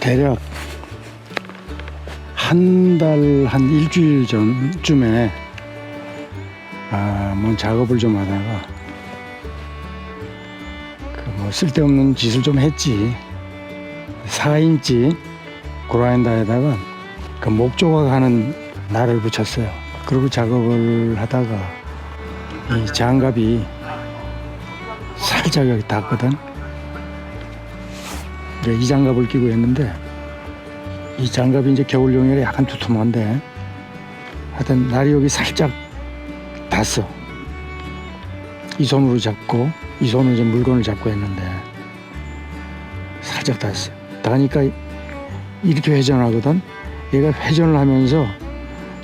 대략 한 달, 한 일주일 전쯤에 뭐 작업을 좀 하다가 뭐 쓸데없는 짓을 좀 했지. 4인치 그라인더에다가 그 목조각 하는 날을 붙였어요. 그리고 작업을 하다가 이 장갑이 살짝 여기 닿거든. 이 장갑을 끼고 했는데 이 장갑이 이제 겨울용이라 약간 두툼한데 하여튼 날이 여기 살짝 닿았어. 이 손으로 잡고 이 손으로 이제 물건을 잡고 했는데 살짝 닿았어. 닿으니까 이렇게 회전하거든. 얘가 회전을 하면서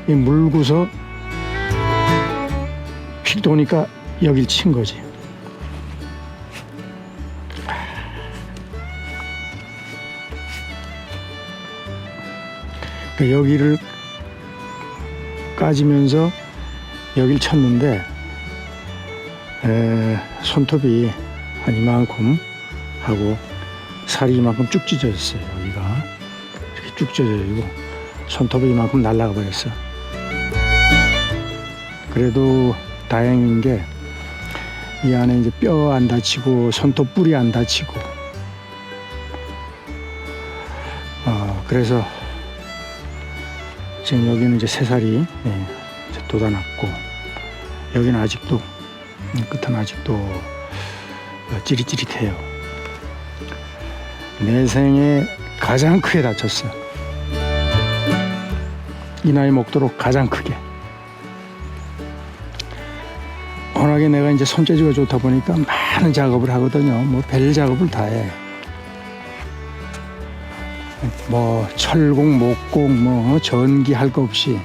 이 물고서 휙 도니까 여길 친 거지. 여기를 까지면서 여길 쳤는데 손톱이 한 이만큼 하고 살이 이만큼 쭉 찢어졌어요. 여기가 이렇게 쭉 찢어지고 손톱이 이만큼 날아가 버렸어. 그래도 다행인 게 이 안에 이제 뼈 안 다치고 손톱 뿌리 안 다치고 그래서 지금 여기는 이제 새살이 이제 돋아났고 여기는 아직도 끝은 아직도 찌릿찌릿해요. 내 생에 가장 크게 다쳤어. 이 나이 먹도록 가장 크게. 워낙에 내가 이제 손재주가 좋다 보니까 많은 작업을 하거든요. 뭐 별 작업을 다 해. 뭐 철공, 목공, 뭐 전기 할 거 없이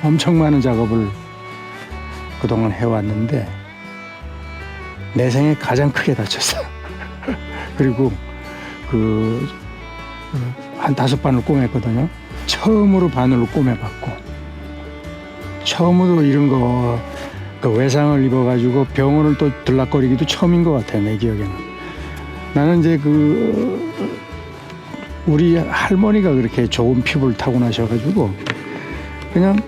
엄청 많은 작업을 그동안 해왔는데 내 생에 가장 크게 다쳤어. 그리고 한 5바늘 꼬맸거든요. 처음으로 바늘로 꼬매봤고 처음으로 이런 거 외상을 입어가지고 병원을 또 들락거리기도 처음인 것 같아요. 내 기억에는. 나는 이제 우리 할머니가 그렇게 좋은 피부를 타고나셔가지고 그냥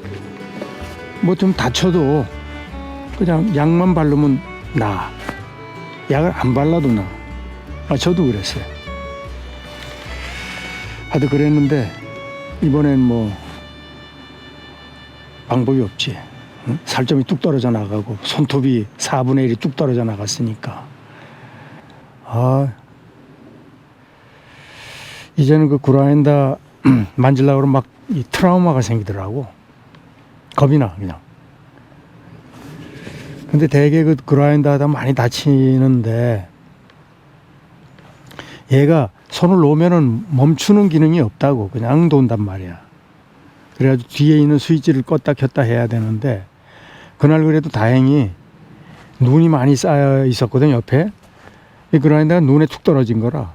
뭐 좀 다쳐도 그냥 약만 바르면 나아. 약을 안 발라도 나아. 저도 그랬어요. 하여튼 그랬는데 이번엔 뭐 방법이 없지. 응? 살점이 뚝 떨어져 나가고 손톱이 4분의 1이 뚝 떨어져 나갔으니까 이제는 그 그라인더 만지려고 그러면 막 이 트라우마가 생기더라고. 겁이 나 그냥. 근데 대개 그 그라인더 하다 많이 다치는데 얘가 손을 놓으면은 멈추는 기능이 없다고. 그냥 돈단 말이야. 그래가지고 뒤에 있는 스위치를 껐다 켰다 해야 되는데 그날 그래도 다행히 눈이 많이 쌓여 있었거든 옆에. 이 그라인더가 눈에 툭 떨어진 거라.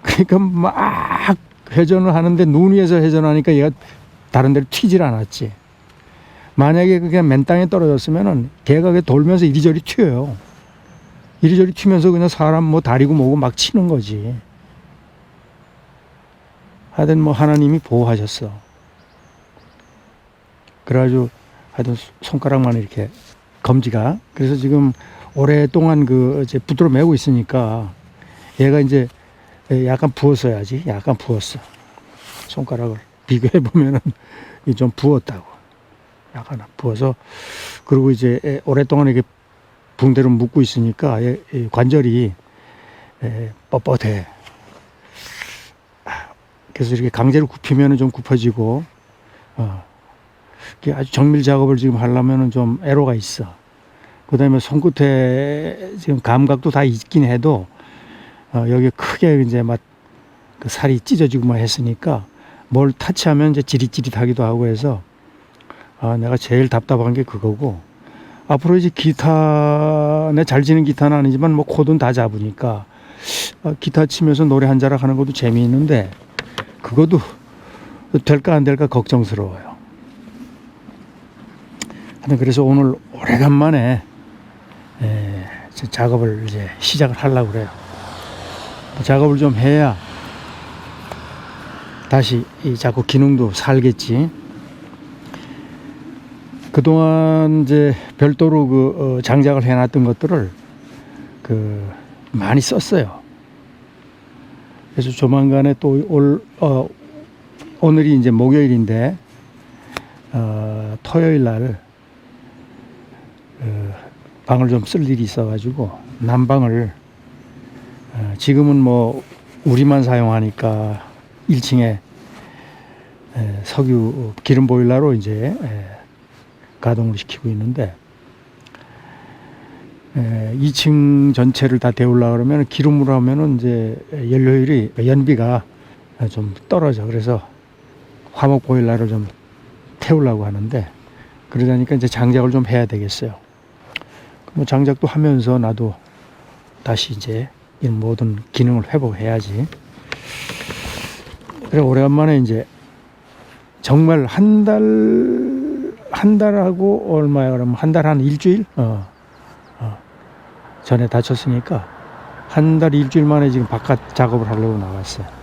그러니까 막 회전을 하는데 눈 위에서 회전하니까 얘가 다른 데로 튀질 않았지. 만약에 그게 맨 땅에 떨어졌으면은 걔가 돌면서 이리저리 튀어요. 이리저리 튀면서 그냥 사람 뭐 다리고 뭐고 막 치는 거지. 하여튼 뭐 하나님이 보호하셨어. 그래가지고 하여튼 손가락만 이렇게 검지가. 그래서 지금 오랫동안 이제 붓으로 메고 있으니까 얘가 이제 약간 부었어야지. 약간 부었어. 손가락을 비교해 보면은 좀 부었다고. 약간 부어서. 그리고 이제 오랫동안 이렇게 붕대로 묶고 있으니까 관절이 뻣뻣해. 그래서 이렇게 강제로 굽히면은 좀 굽어지고, 아주 정밀 작업을 지금 하려면은 좀 애로가 있어. 그 다음에 손끝에 지금 감각도 다 있긴 해도, 여기 크게 이제 막 그 살이 찢어지고 막 했으니까 뭘 타치하면 이제 지릿지릿하기도 하고 해서, 내가 제일 답답한 게 그거고, 앞으로 이제 기타, 내 잘 치는 기타는 아니지만 뭐 코드는 다 잡으니까, 기타 치면서 노래 한 자락 하는 것도 재미있는데, 그것도 될까 안 될까 걱정스러워요. 하여튼 그래서 오늘 오래간만에 작업을 이제 시작을 하려고 그래요. 작업을 좀 해야 다시 자꾸 기능도 살겠지. 그동안 이제 별도로 장작을 해놨던 것들을 많이 썼어요. 그래서 조만간에 또 오늘이 이제 목요일인데 토요일 날 방을 좀 쓸 일이 있어가지고 난방을 지금은 뭐 우리만 사용하니까 1층에 석유 기름 보일러로 이제 가동을 시키고 있는데 2층 전체를 다 데우려고 그러면 기름으로 하면은 이제 연료율이 연비가 좀 떨어져. 그래서 화목 보일러를 좀 태우려고 하는데 그러다니까 이제 장작을 좀 해야 되겠어요. 뭐 장작도 하면서 나도 다시 이제 이 모든 기능을 회복해야지. 그래 오래간만에 이제 정말 한 달하고 얼마야 그러면 한 달 한 일주일 전에 다쳤으니까 한 달 일주일 만에 지금 바깥 작업을 하려고 나왔어요.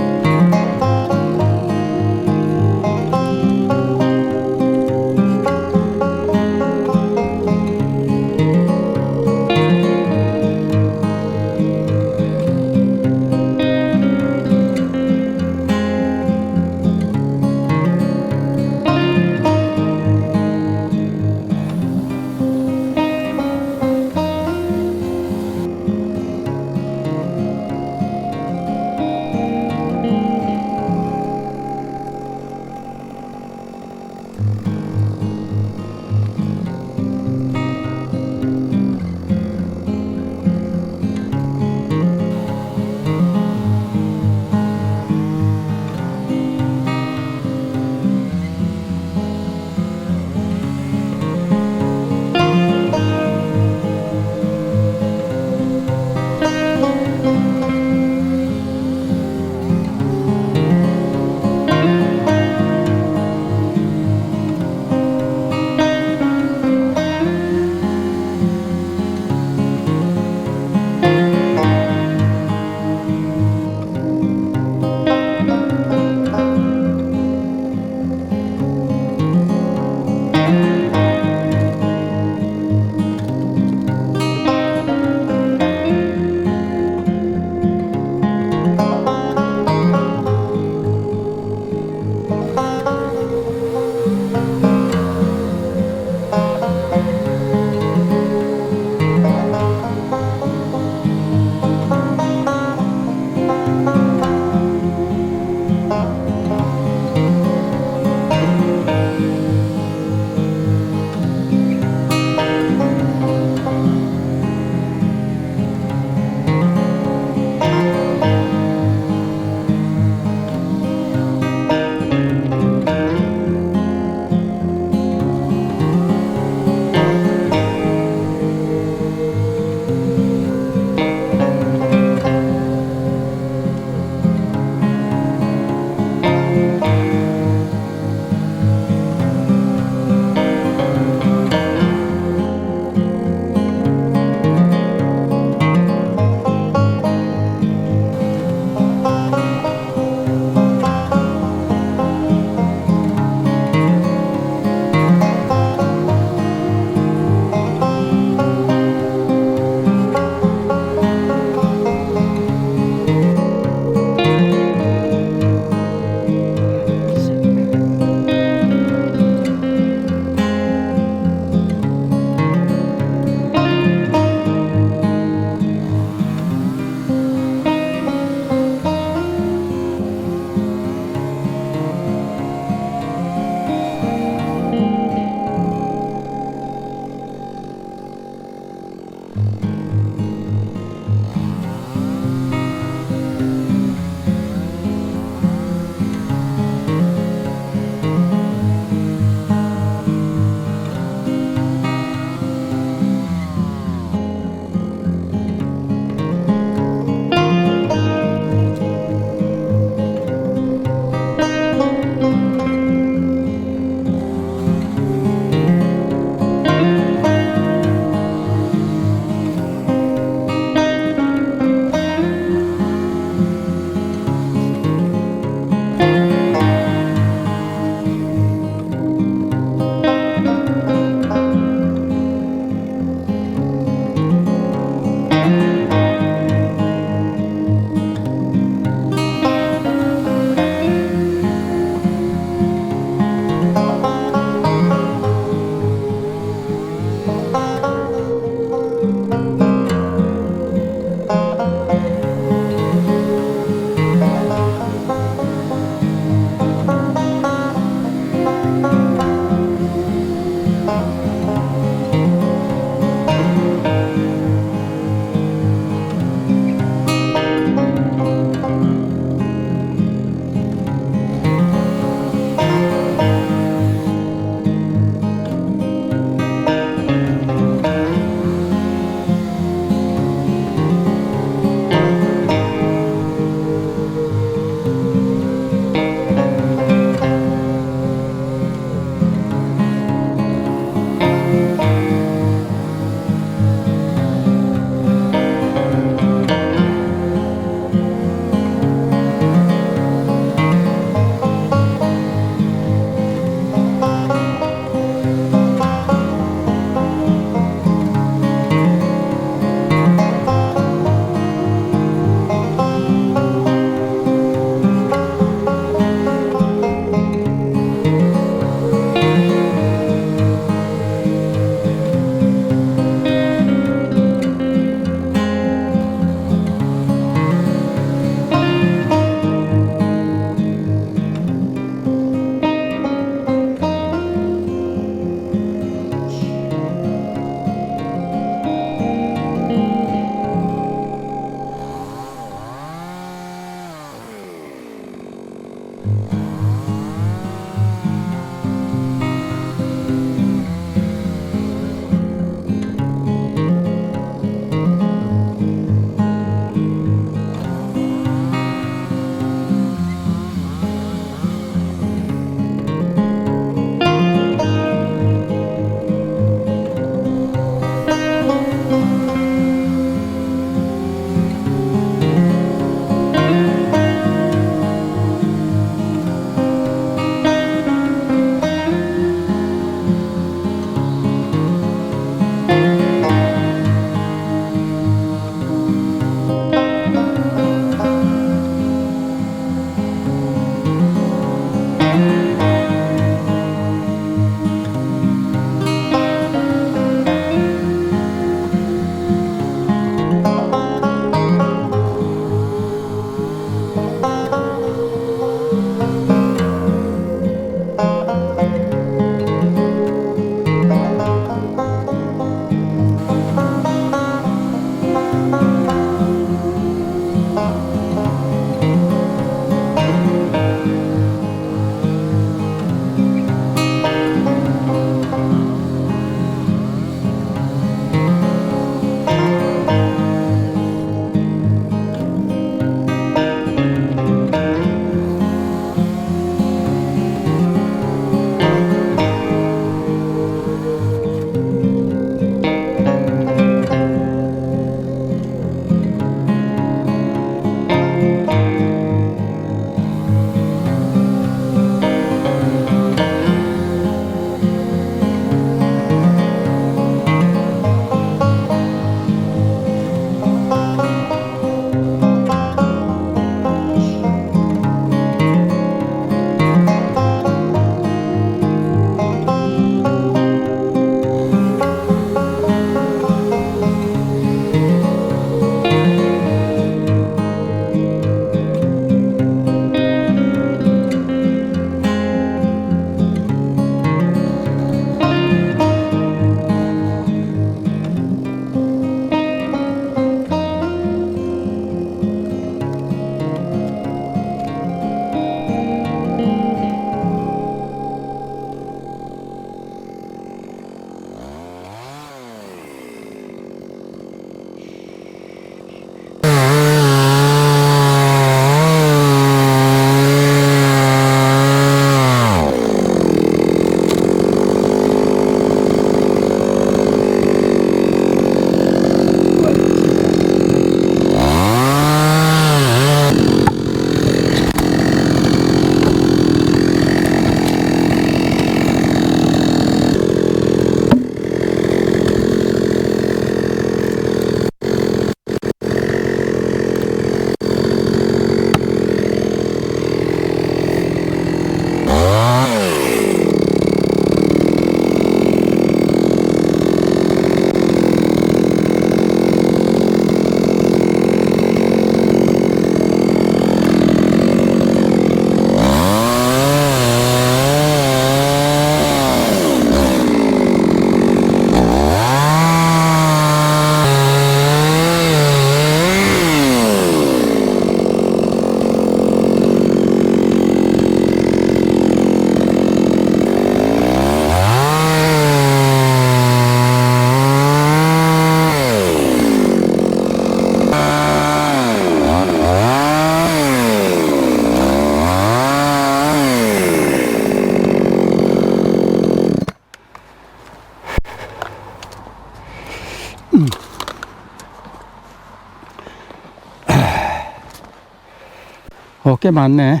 꽤 많네.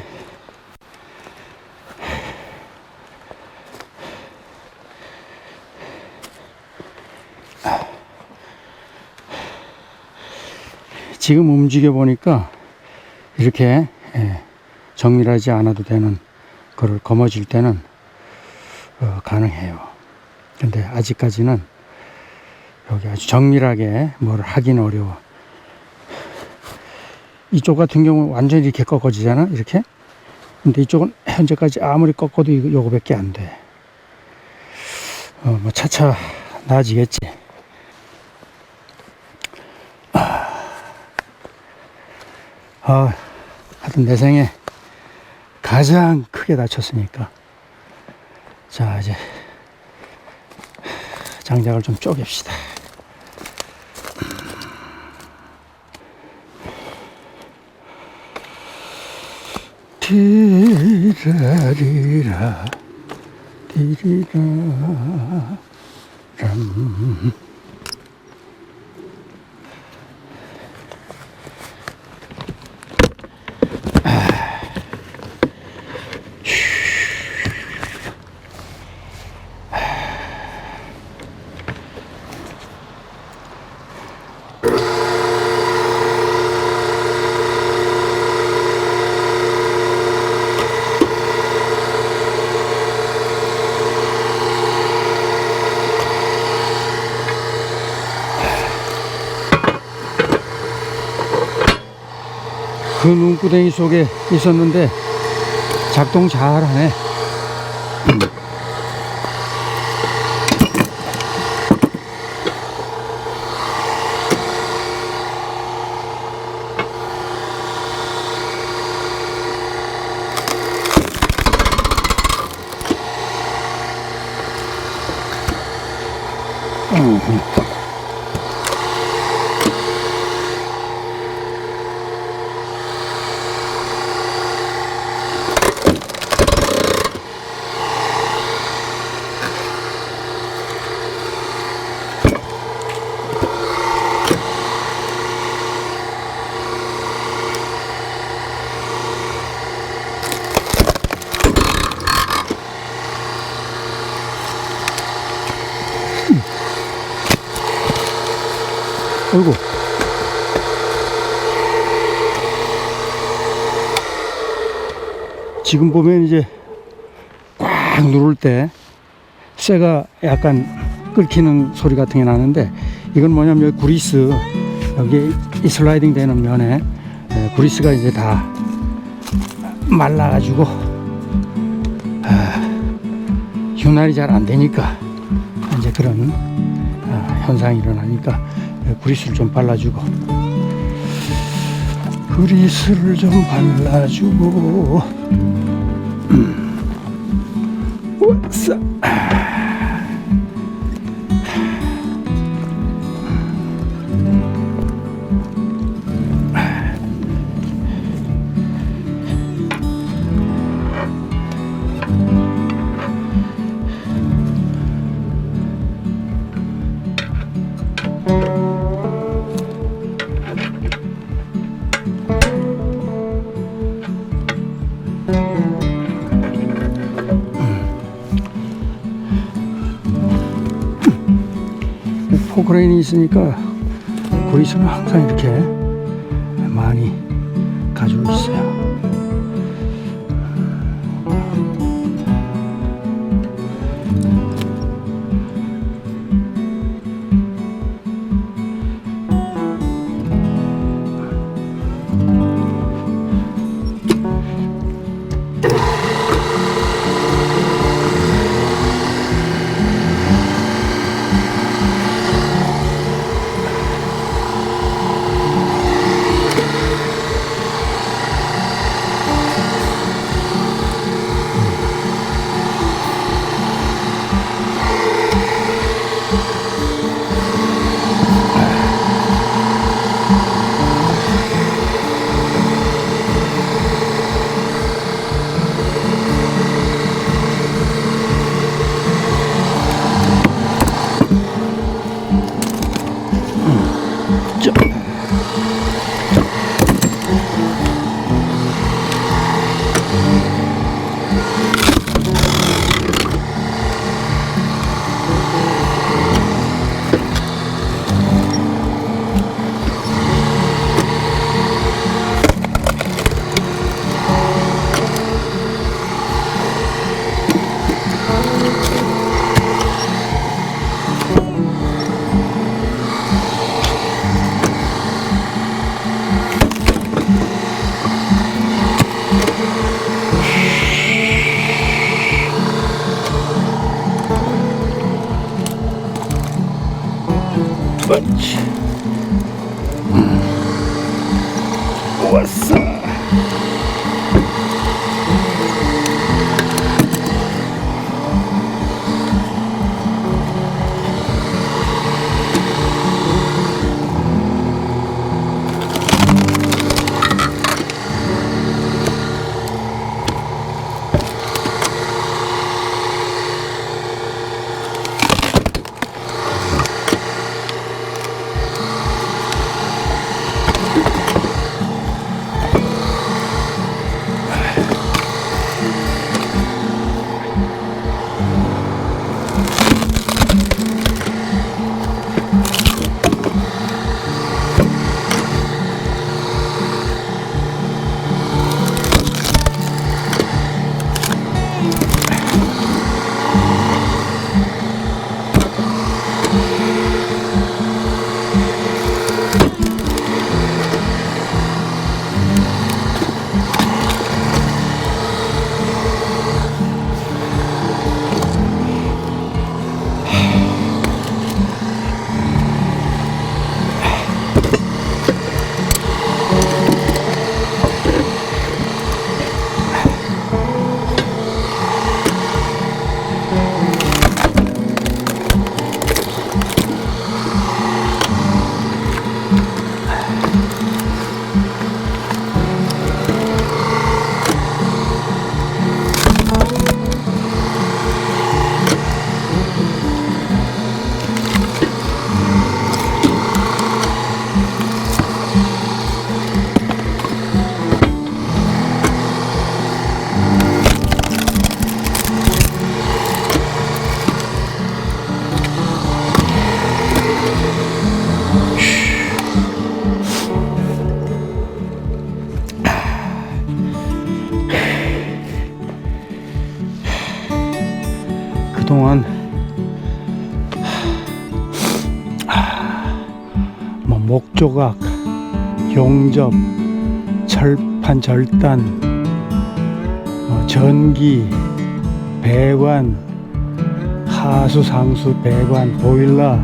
지금 움직여 보니까 이렇게 정밀하지 않아도 되는 거를 거머쥘 때는 가능해요. 근데 아직까지는 여기 아주 정밀하게 뭘 하긴 어려워. 이쪽 같은 경우 완전히 이렇게 꺾어지잖아, 이렇게. 근데 이쪽은 현재까지 아무리 꺾어도 요거밖에 안 돼. 뭐 차차 나아지겠지. 하여튼 내 생에 가장 크게 다쳤으니까. 자, 이제 장작을 좀 쪼갭시다. 디라리라 디리라 람. 그 눈구덩이 속에 있었는데 작동 잘하네. 어이구. 지금 보면 이제 꽉 누를 때 쇠가 약간 끓기는 소리 같은 게 나는데, 이건 뭐냐면 여기 구리스, 여기 이 슬라이딩 되는 면에 구리스가 이제 다 말라가지고 윤활이 잘 안 되니까 이제 그런 현상이 일어나니까 구리스를 좀 발라주고, 구리스를 좀 발라주고. 왔어. 포크레인이 있으니까 구리스는 항상 이렇게 많이 가지고 있어요. 왔어. 그동안 뭐 목조각, 용접, 철판, 절단, 전기, 배관, 하수, 상수, 배관, 보일러,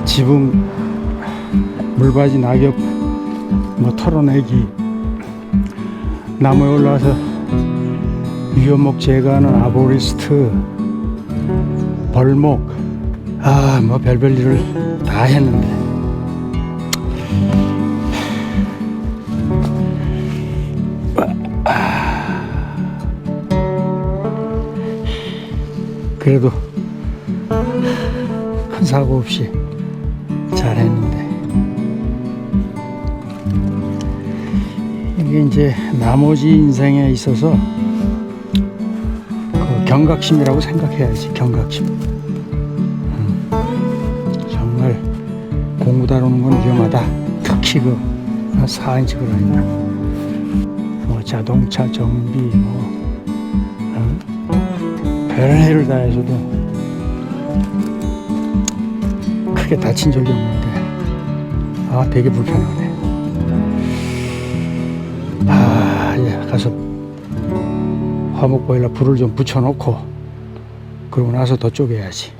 지붕, 물받이, 낙엽, 뭐 털어내기, 나무에 올라와서 위험목 제거하는 아보리스트, 벌목, 뭐 별별 일을 다 했는데 그래도 큰 사고 없이 잘 했는데 이게 이제 나머지 인생에 있어서 그 경각심이라고 생각해야지. 경각심. 정말 공구 다루는 건 위험하다. 특히 그 4인치 그라인더, 뭐 자동차 정비, 뭐 별일을 다 해서도 크게 다친 적이 없는데 되게 불편하네. 이제 가서 화목 보일러 불을 좀 붙여놓고 그러고 나서 더 쪼개야지.